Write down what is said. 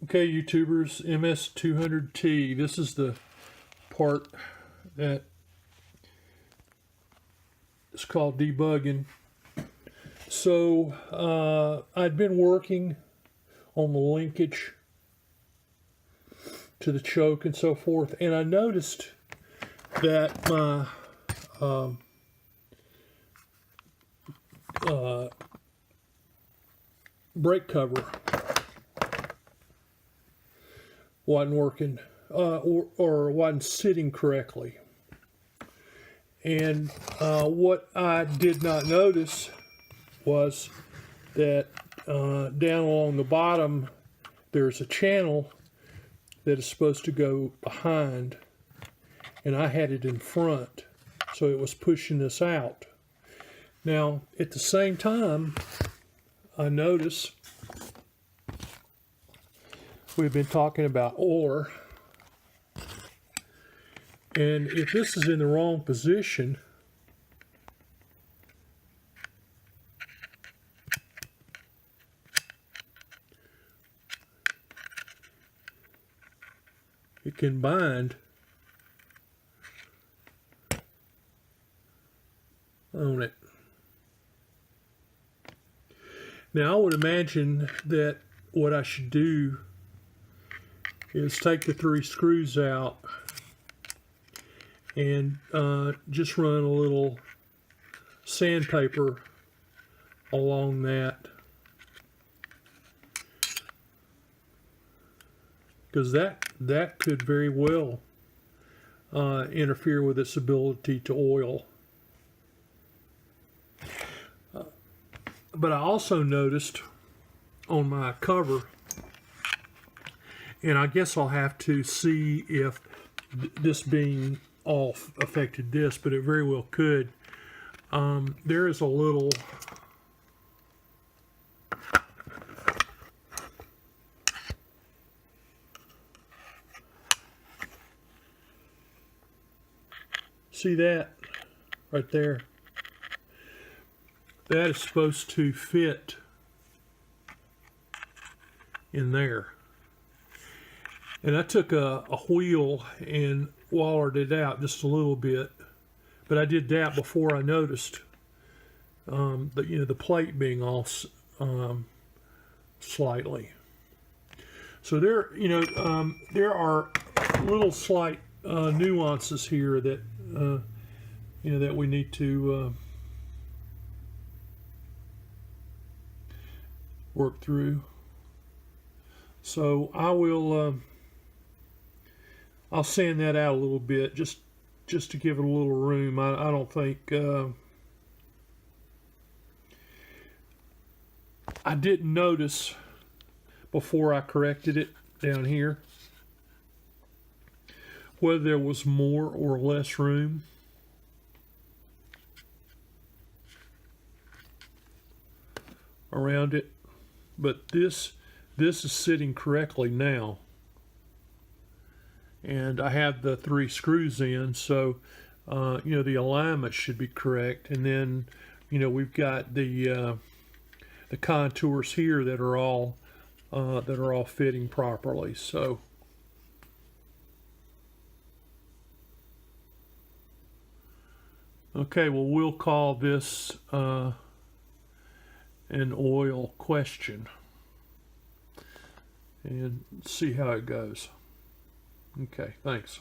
Okay, YouTubers, MS200t. This is the part that is called debugging. So I'd been working on the linkage to the choke and so forth, and I noticed that my brake cover wasn't working or wasn't sitting correctly. And what I did not notice was that down along the bottom there's a channel that is supposed to go behind, and I had it in front, so it was pushing this out. Now at the same time, I notice we've been talking about oiler, and if this is in the wrong position, it can bind on it. Now I would imagine that what I should do is take the 3 screws out and just run a little sandpaper along that, because that could very well interfere with its ability to oil. But I also noticed on my cover, and I guess I'll have to see if this being off affected this, but it very well could. There is a little see that right there? That is supposed to fit in there. And I took a wheel and wallered it out just a little bit, but I did that before I noticed the plate being off slightly. So there are little slight nuances here that that we need to work through. So I will I'll sand that out a little bit just to give it a little room. I don't think I didn't notice before I corrected it down here whether there was more or less room. Around it, but this is sitting correctly now, and I have the 3 screws in, so the alignment should be correct. And then we've got the contours here that are all fitting properly. So okay, well, we'll call this an oil question and see how it goes. Okay, thanks.